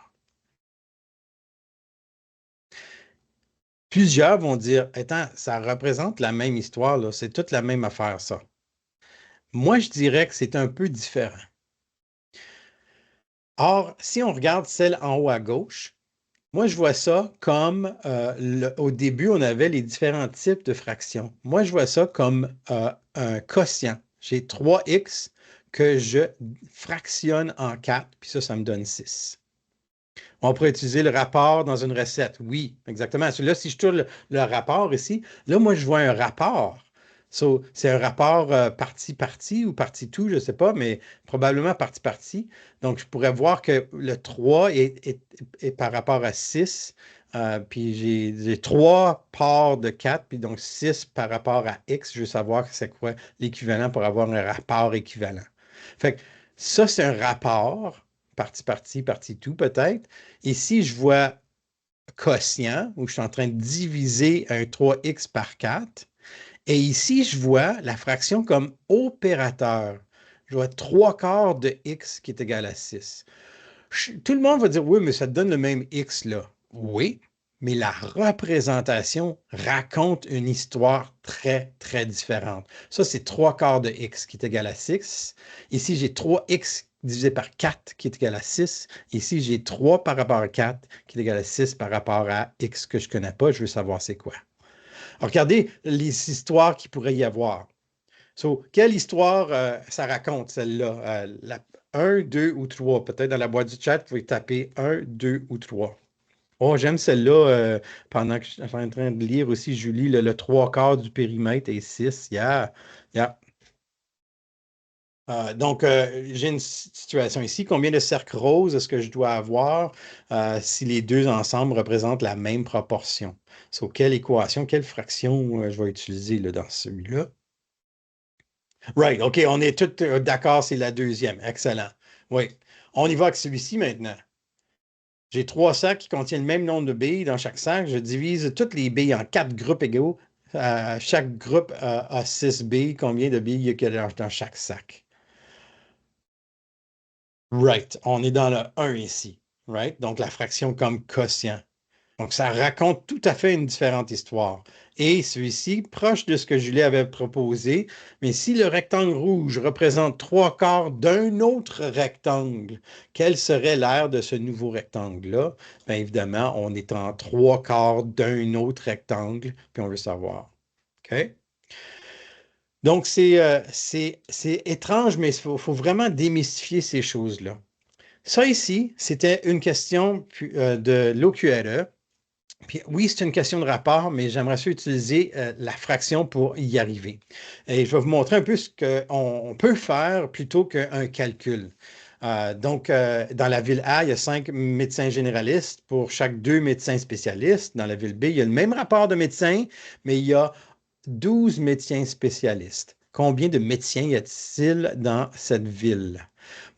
Plusieurs vont dire, attends, ça représente la même histoire, là, c'est toute la même affaire, ça. Moi, je dirais que c'est un peu différent. Or, si on regarde celle en haut à gauche, moi, je vois ça comme, au début, on avait les différents types de fractions. Moi, je vois ça comme un quotient. J'ai 3x que je fractionne en 4, puis ça me donne 6. On pourrait utiliser le rapport dans une recette. Oui, exactement. Là, si je tourne le rapport ici, là, moi, je vois un rapport. C'est un rapport partie-partie ou partie-tout, je ne sais pas, mais probablement partie-partie. Donc, je pourrais voir que le 3 est par rapport à 6. Puis j'ai 3 parts de 4, puis donc 6 par rapport à x. Je veux savoir c'est quoi l'équivalent pour avoir un rapport équivalent. Fait que ça, c'est un rapport partie-partie, partie-tout peut-être. Ici, je vois quotient, où je suis en train de diviser un 3x par 4. Et ici, je vois la fraction comme opérateur. je vais être 3/4 de x qui est égal à 6. Tout le monde va dire, oui, mais ça te donne le même x là. Oui, mais la représentation raconte une histoire très, très différente. Ça, c'est 3/4 de x qui est égal à 6. Ici, j'ai 3x divisé par 4 qui est égal à 6. Ici, j'ai 3 par rapport à 4 qui est égal à 6 par rapport à x que je ne connais pas. Je veux savoir c'est quoi. Alors, regardez les histoires qu'il pourrait y avoir. Quelle histoire ça raconte, celle-là? 1, 2 ou 3. Peut-être dans la boîte du chat, vous pouvez taper 1, 2 ou 3. Oh, j'aime celle-là. Pendant que je suis en train de lire aussi, Julie, le 3/4 du périmètre est 6. Yeah, yeah. Donc, j'ai une situation ici. Combien de cercles roses est-ce que je dois avoir si les deux ensemble représentent la même proportion? Quelle équation, quelle fraction je vais utiliser là, dans celui-là? Right, OK, on est tous d'accord, c'est la deuxième. Excellent. Oui. On y va avec celui-ci maintenant. J'ai 3 sacs qui contiennent le même nombre de billes dans chaque sac. Je divise toutes les billes en 4 groupes égaux. Chaque groupe a 6 billes. Combien de billes il y a dans chaque sac? Right. On est dans le 1 ici. Right? Donc, la fraction comme quotient. Donc, ça raconte tout à fait une différente histoire. Et celui-ci, proche de ce que Julie avait proposé, mais si le rectangle rouge représente 3/4 d'un autre rectangle, quel serait l'aire de ce nouveau rectangle-là? Bien évidemment, on est en 3/4 d'un autre rectangle, puis on veut savoir. OK? Donc, c'est étrange, mais il faut vraiment démystifier ces choses-là. Ça ici, c'était une question de l'OQRE. Puis oui, c'est une question de rapport, mais j'aimerais ça utiliser la fraction pour y arriver. Et je vais vous montrer un peu ce qu'on peut faire plutôt qu'un calcul. Dans la ville A, il y a 5 médecins généralistes pour chaque 2 médecins spécialistes. Dans la ville B, il y a le même rapport de médecins, mais il y a 12 médecins spécialistes. Combien de médecins y a-t-il dans cette ville?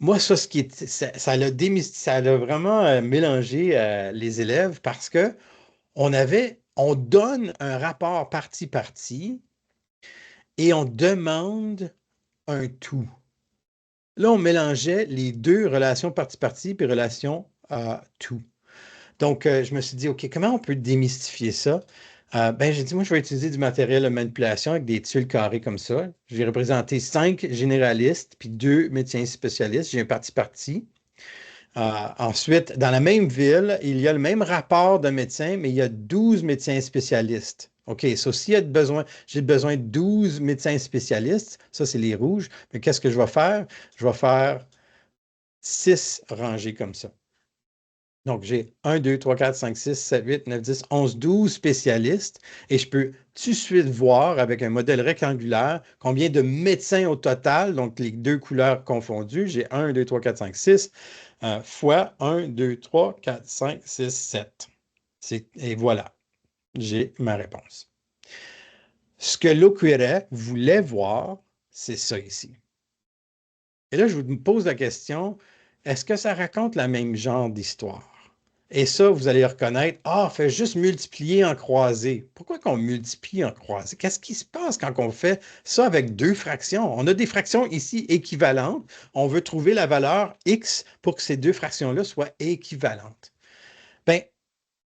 Moi, ça a vraiment mélangé les élèves parce que on donne un rapport partie-partie et on demande un tout. Là, on mélangeait les deux relations partie-partie puis relations tout. Donc, je me suis dit, OK, comment on peut démystifier ça? J'ai dit, moi, je vais utiliser du matériel de manipulation avec des tuiles carrées comme ça. J'ai représenté 5 généralistes puis 2 médecins spécialistes. J'ai un parti-parti. Ensuite, dans la même ville, il y a le même rapport de médecins, mais il y a 12 médecins spécialistes. OK, si j'ai besoin de 12 médecins spécialistes, ça, c'est les rouges, mais qu'est-ce que je vais faire? Je vais faire 6 rangées comme ça. Donc, j'ai 1, 2, 3, 4, 5, 6, 7, 8, 9, 10, 11, 12 spécialistes et je peux tout de suite voir avec un modèle rectangulaire combien de médecins au total, donc les deux couleurs confondues, j'ai 1, 2, 3, 4, 5, 6 fois 1, 2, 3, 4, 5, 6, 7. Et voilà, j'ai ma réponse. Ce que l'OQRE voulait voir, c'est ça ici. Et là, je vous pose la question, est-ce que ça raconte la même genre d'histoire? Et ça, vous allez reconnaître, fait juste multiplier en croisé. Pourquoi qu'on multiplie en croisé? Qu'est-ce qui se passe quand on fait ça avec deux fractions? On a des fractions ici équivalentes. On veut trouver la valeur x pour que ces deux fractions-là soient équivalentes. Bien,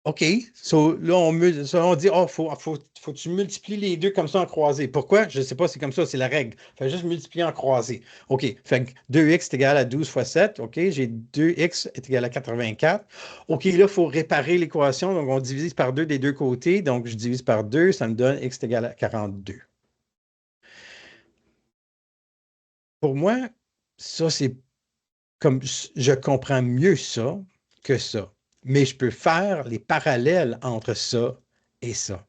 OK. Là, on dit, faut que tu multiplies les deux comme ça en croisé. Pourquoi? Je ne sais pas, c'est comme ça, c'est la règle. Fait juste multiplier en croisé. OK. Fait que 2x est égal à 12 fois 7. OK. J'ai 2x est égal à 84. OK, là, il faut réparer l'équation. Donc, on divise par 2 des deux côtés. Donc, je divise par 2, ça me donne x est égal à 42. Pour moi, ça, c'est comme je comprends mieux ça que ça. Mais je peux faire les parallèles entre ça et ça.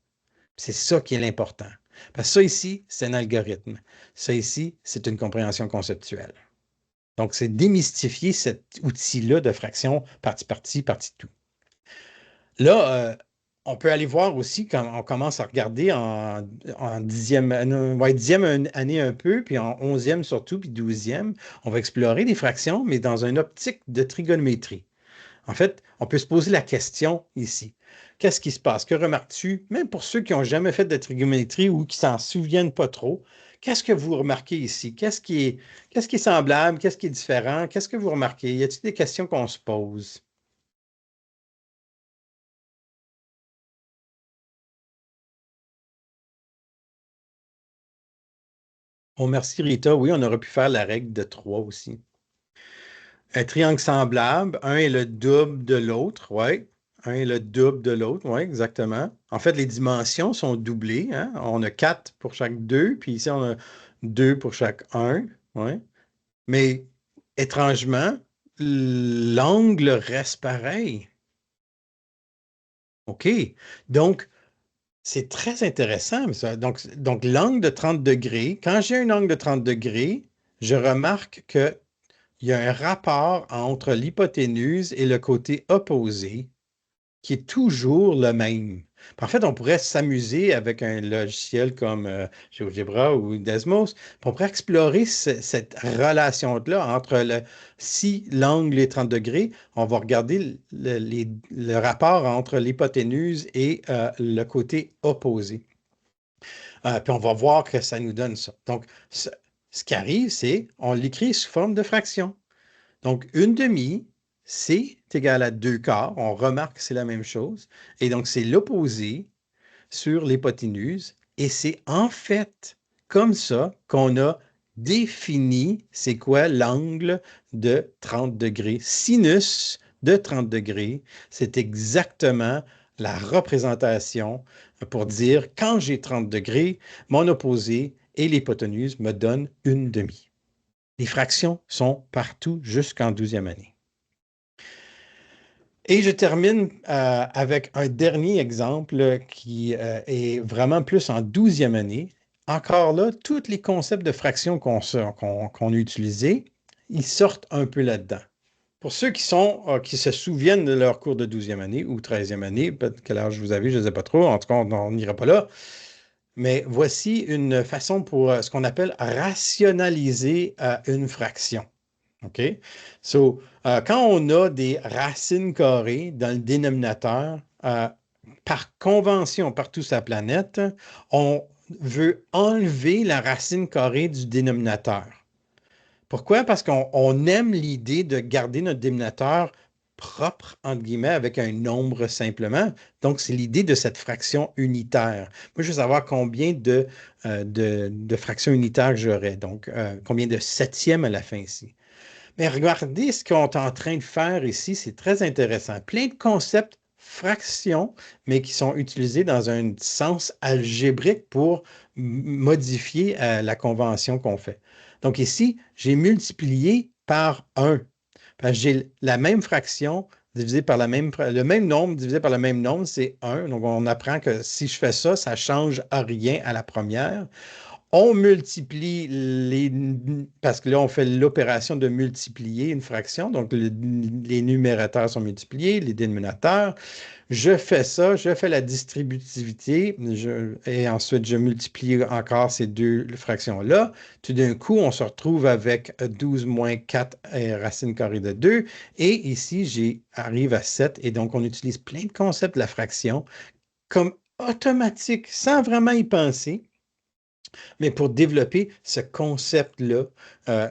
C'est ça qui est l'important. Parce que ça ici, c'est un algorithme. Ça ici, c'est une compréhension conceptuelle. Donc, c'est démystifier cet outil-là de fraction partie-partie, partie-tout. Là, on peut aller voir aussi quand on commence à regarder en 10e année un peu, puis en 11e surtout, puis 12e, on va explorer des fractions, mais dans une optique de trigonométrie. En fait, on peut se poser la question ici. Qu'est-ce qui se passe? Que remarques-tu, même pour ceux qui n'ont jamais fait de trigonométrie ou qui s'en souviennent pas trop, Qu'est-ce que vous remarquez ici? Qu'est-ce qui est semblable? Qu'est-ce qui est différent? Qu'est-ce que vous remarquez? Y a-t-il des questions qu'on se pose? Oh, merci Rita. Oui, on aurait pu faire la règle de 3 aussi. Un triangle semblable, un est le double de l'autre, oui. Un est le double de l'autre, oui, exactement. En fait, les dimensions sont doublées, hein. On a 4 pour chaque 2, puis ici, on a 2 pour chaque un, ouais. Mais étrangement, l'angle reste pareil. OK. Donc, c'est très intéressant, ça. Donc l'angle de 30 degrés, quand j'ai un angle de 30 degrés, je remarque qu'il y a un rapport entre l'hypoténuse et le côté opposé qui est toujours le même. En fait, on pourrait s'amuser avec un logiciel comme GeoGebra ou Desmos, puis on pourrait explorer cette relation-là entre si l'angle est 30 degrés, on va regarder le rapport entre l'hypoténuse et le côté opposé. Puis on va voir que ça nous donne ça. Donc, ce qui arrive, c'est on l'écrit sous forme de fraction. Donc, une demi, c'est égal à 2 quarts. On remarque que c'est la même chose. Et donc, c'est l'opposé sur l'hypoténuse. Et c'est en fait comme ça qu'on a défini c'est quoi l'angle de 30 degrés. Sinus de 30 degrés, c'est exactement la représentation pour dire quand j'ai 30 degrés, mon opposé et l'hypoténuse me donnent une demi. Les fractions sont partout jusqu'en 12e année. Et je termine avec un dernier exemple qui est vraiment plus en 12e année. Encore là, tous les concepts de fractions qu'on a utilisés, ils sortent un peu là-dedans. Pour ceux qui se souviennent de leur cours de 12e année ou 13e année, peut-être quel âge vous avez, je ne sais pas trop, en tout cas, on n'ira pas là. Mais voici une façon pour ce qu'on appelle rationaliser une fraction. OK? So, quand on a des racines carrées dans le dénominateur, par convention partout sur la planète, on veut enlever la racine carrée du dénominateur. Pourquoi? Parce qu'on aime l'idée de garder notre dénominateur propre, entre guillemets, avec un nombre simplement. Donc, c'est l'idée de cette fraction unitaire. Moi, je veux savoir combien de fractions unitaires j'aurais. Donc, combien de septièmes à la fin ici. Mais regardez ce qu'on est en train de faire ici, c'est très intéressant. Plein de concepts fractions, mais qui sont utilisés dans un sens algébrique pour modifier la convention qu'on fait. Donc ici, j'ai multiplié par 1. J'ai la même fraction divisé par le même nombre divisé par le même nombre, c'est 1. Donc on apprend que si je fais ça, ça ne change à rien à la première. On multiplie parce que là, on fait l'opération de multiplier une fraction. Donc, les numérateurs sont multipliés, les dénominateurs. Je fais ça, je fais la distributivité et ensuite, je multiplie encore ces deux fractions-là. Tout d'un coup, on se retrouve avec 12 moins 4 racine carrée de 2. Et ici, j'arrive à 7. Et donc, on utilise plein de concepts de la fraction comme automatique, sans vraiment y penser, mais pour développer ce concept-là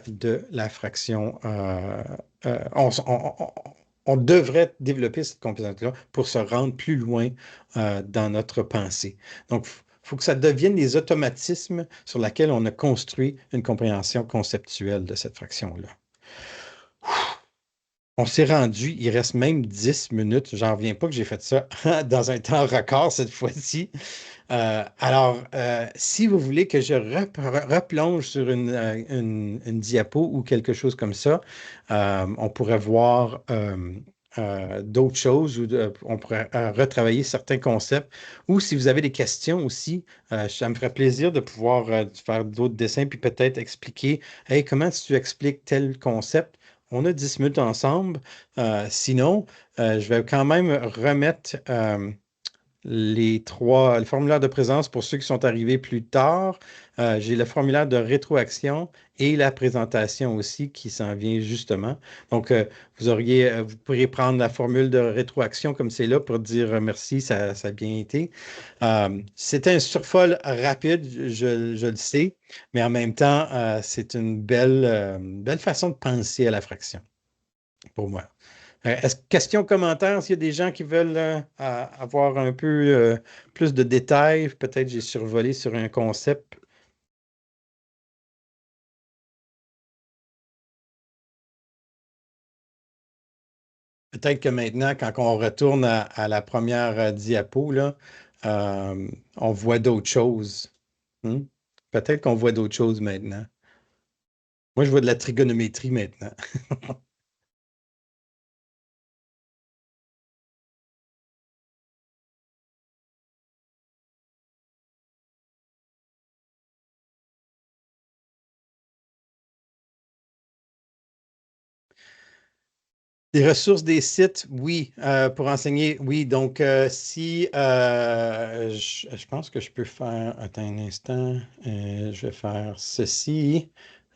de la fraction, on devrait développer cette compétence-là pour se rendre plus loin dans notre pensée. Donc, il faut que ça devienne des automatismes sur lesquels on a construit une compréhension conceptuelle de cette fraction-là. On s'est rendu, il reste même 10 minutes. J'en reviens pas que j'ai fait ça dans un temps record cette fois-ci. Si vous voulez que je replonge sur une diapo ou quelque chose comme ça, on pourrait voir d'autres choses ou on pourrait retravailler certains concepts. Ou si vous avez des questions aussi, ça me ferait plaisir de pouvoir faire d'autres dessins puis peut-être expliquer, hey, comment tu expliques tel concept? On a 10 minutes ensemble. Sinon, je vais quand même remettre le formulaire de présence pour ceux qui sont arrivés plus tard. J'ai le formulaire de rétroaction et la présentation aussi qui s'en vient justement. Donc, vous pourriez prendre la formule de rétroaction comme c'est là pour dire merci, ça a bien été. C'était un survol rapide, je le sais, mais en même temps, c'est une belle façon de penser à la fraction pour moi. Question, commentaire, s'il y a des gens qui veulent avoir un peu plus de détails, peut-être j'ai survolé sur un concept. Peut-être que maintenant, quand on retourne à la première diapo, là, on voit d'autres choses. Hmm? Peut-être qu'on voit d'autres choses maintenant. Moi, je vois de la trigonométrie maintenant. Des ressources des sites, oui, pour enseigner, oui. Donc, si je pense que je peux faire, attends un instant, je vais faire ceci.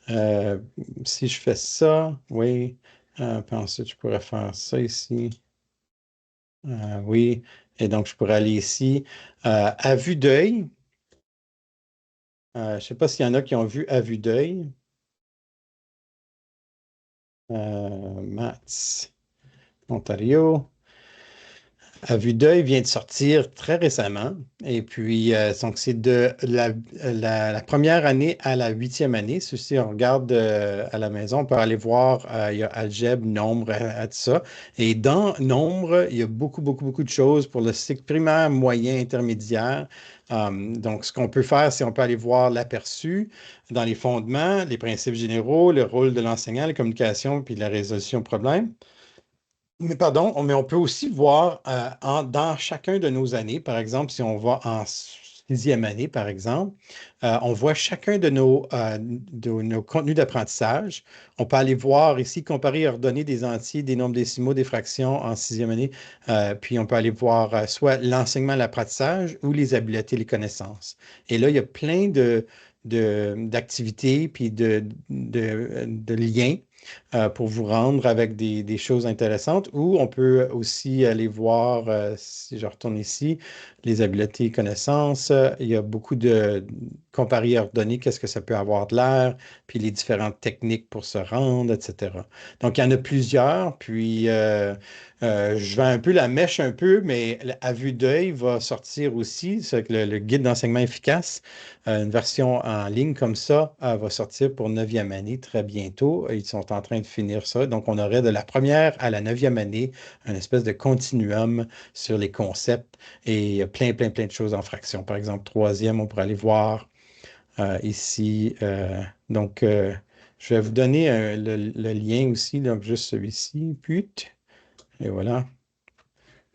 Euh, Si je fais ça, oui. Puis ensuite, je pourrais faire ça ici. Oui. Et donc, je pourrais aller ici. À vue d'œil, je ne sais pas s'il y en a qui ont vu à vue d'œil. Maths, Ontario. À vue d'œil vient de sortir très récemment. Et puis, donc, c'est de la première année à la huitième année. Si on regarde à la maison, on peut aller voir, il y a algèbre, nombre, tout ça. Et dans nombre, il y a beaucoup, beaucoup, beaucoup de choses pour le cycle primaire, moyen, intermédiaire. Donc, ce qu'on peut faire, c'est on peut aller voir l'aperçu dans les fondements, les principes généraux, le rôle de l'enseignant, la communication, puis la résolution de problèmes. Mais pardon, mais on peut aussi voir dans chacun de nos années, par exemple, si on va en sixième année, par exemple, on voit chacun de nos contenus d'apprentissage. On peut aller voir ici, comparer et ordonner des entiers, des nombres décimaux, des fractions en sixième année. Puis on peut aller voir soit l'enseignement, l'apprentissage ou les habiletés, les connaissances. Et là, il y a plein d'activités puis de liens pour vous rendre avec des choses intéressantes. Ou on peut aussi aller voir, si je retourne ici, les habiletés et connaissances. Il y a beaucoup de comparer et ordonner, qu'est-ce que ça peut avoir de l'air, puis les différentes techniques pour se rendre, etc. Donc, il y en a plusieurs. Puis, je vais un peu la mèche un peu, mais à vue d'œil va sortir aussi. C'est que le guide d'enseignement efficace, une version en ligne comme ça, va sortir pour neuvième année très bientôt. Ils sont en train de finir ça. Donc, on aurait de la première à la neuvième année une espèce de continuum sur les concepts et il y a plein, plein, plein de choses en fractions. Par exemple, troisième, on pourrait aller voir ici. Donc, je vais vous donner le lien aussi, donc juste celui-ci. Puis, et voilà,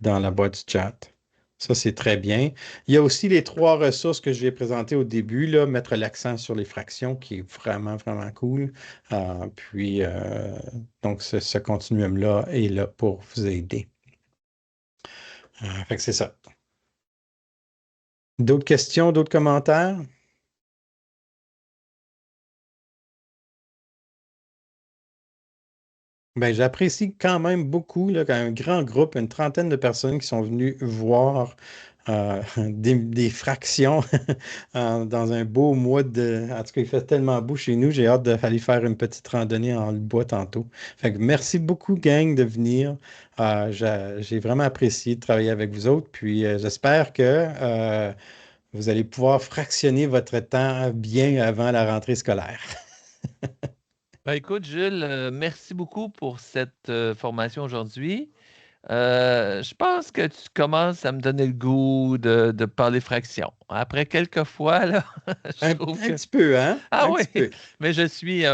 dans la boîte du chat. Ça, c'est très bien. Il y a aussi les trois ressources que je vais présenter au début, là, mettre l'accent sur les fractions, qui est vraiment, vraiment cool. Puis, donc, ce continuum-là est là pour vous aider. Fait que c'est ça. D'autres questions, d'autres commentaires? Ben, j'apprécie quand même beaucoup là, qu'un grand groupe, une trentaine de personnes qui sont venues voir des fractions dans un beau mois de... En tout cas, il fait tellement beau chez nous, j'ai hâte d'aller faire une petite randonnée en le bois tantôt. Fait que merci beaucoup, gang, de venir. J'ai vraiment apprécié de travailler avec vous autres, puis j'espère que vous allez pouvoir fractionner votre temps bien avant la rentrée scolaire. Ben, écoute, Jules, merci beaucoup pour cette formation aujourd'hui. Je pense que tu commences à me donner le goût de parler fraction. Après quelques fois, là, je trouve Un que... petit peu, hein? Ah Un oui, petit peu. mais je suis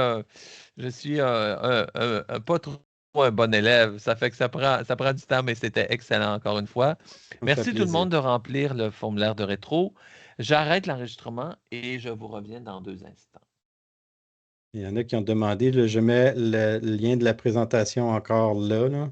pas trop un bon élève. Ça fait que ça prend du temps, mais c'était excellent encore une fois. Ça me fait Merci tout le plaisir. monde de remplir le formulaire de rétro. J'arrête l'enregistrement et je vous reviens dans 2 instants. Il y en a qui ont demandé, là, je mets le lien de la présentation encore là, là.